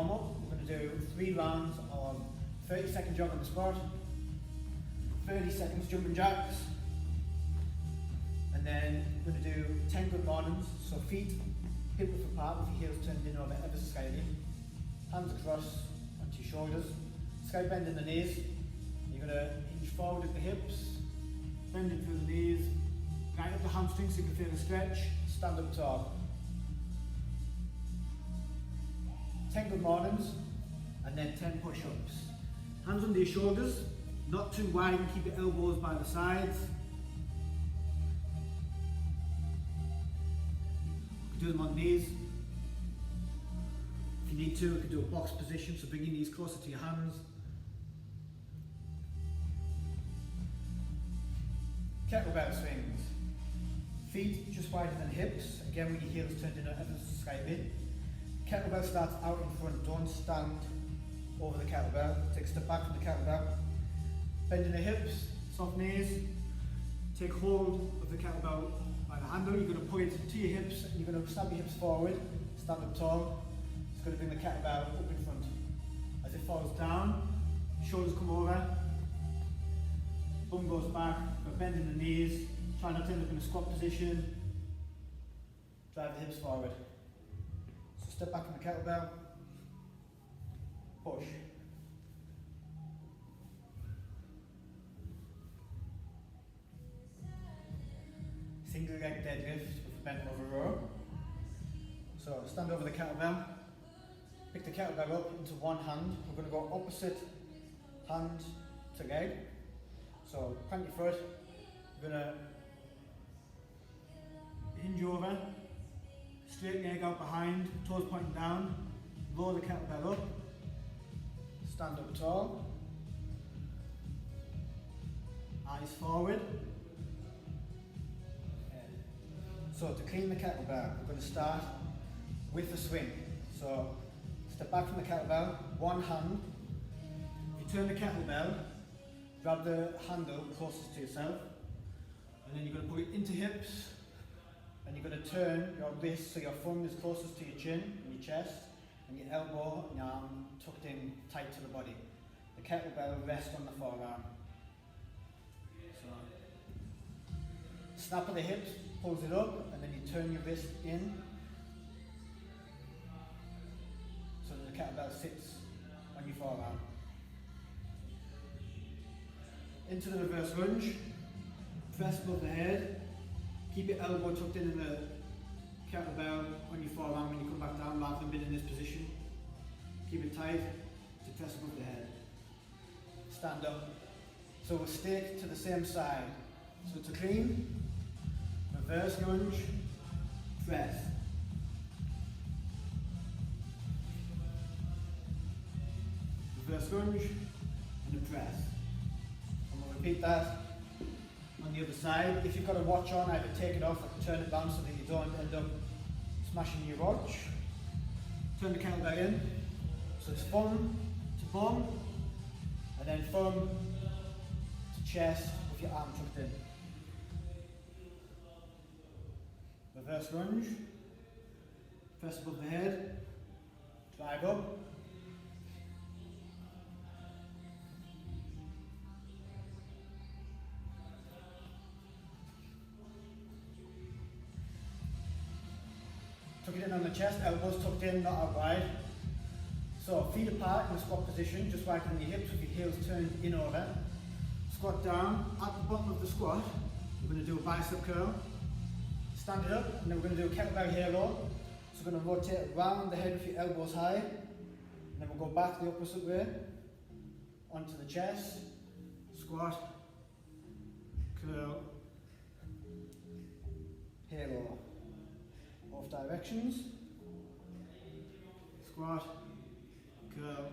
warm up, we're going to do 3 rounds of 30-second jog on the spot, 30 seconds jumping jacks, and then we're going to do 10 good mornings, so feet hip width apart with your heels turned in over ever so slightly, hands across onto your shoulders, slight bend in the knees. You're going to hinge forward at the hips, bending through the knees, right up the hamstrings so you can feel the stretch, stand up tall. 10 good mornings, and then 10 push-ups. Hands under your shoulders, not too wide, and keep your elbows by the sides. Do them on knees. If you need to, you can do a box position, so bring your knees closer to your hands. Kettlebell swings. Feet just wider than hips, again with your heels turned in ever so slightly. Kettlebell starts out in front, don't stand over the kettlebell. Take a step back from the kettlebell. Bending the hips, soft knees. Take hold of the kettlebell by the handle. You're going to pull it to your hips and you're going to snap your hips forward, stand up tall. It's going to bring the kettlebell up in front. As it falls down, shoulders come over, bum goes back, but bending the knees. Try not to end up in a squat position. Drive the hips forward. So step back from the kettlebell, push. Single leg deadlift with a bent over row. So stand over the kettlebell, pick the kettlebell up into one hand. We're going to go opposite hand to leg. So plant your foot, you're going to hinge over, straight leg out behind, toes pointing down, roll the kettlebell up, stand up tall, eyes forward. So to clean the kettlebell, we're going to start with the swing. So step back from the kettlebell, one hand, you turn the kettlebell, grab the handle closest to yourself, and then you're going to put it into hips, and you're going to turn your wrist so your thumb is closest to your chin and your chest, and your elbow and your arm tucked in tight to the body. The kettlebell rests on the forearm. So, snap of the hips pulls it up, and then you turn your wrist in so that the kettlebell sits on your forearm. Into the reverse lunge, press above the head, keep your elbow tucked in the kettlebell on your forearm when you come back down rather than being in this position. Keep it tight to press above the head. Stand up. So we'll stick to the same side. So to clean, reverse lunge, press. Reverse lunge and a press. And we'll repeat that on the other side. If you've got a watch on, either take it off or turn it down so that you don't end up smashing your watch. Turn the kettlebell in. So it's thumb to bum, and then thumb to chest with your arm tucked in. Reverse lunge, press above the head, drive up. Tuck it in on the chest, elbows tucked in, not out wide. So feet apart in a squat position, just wider than your hips with your heels turned in over. Squat down, at the bottom of the squat, we're going to do a bicep curl. Stand it up, and then we're going to do a kettlebell halo. So we're going to rotate around the head with your elbows high, and then we'll go back the opposite way, onto the chest, squat, curl, halo. Both directions, squat, curl,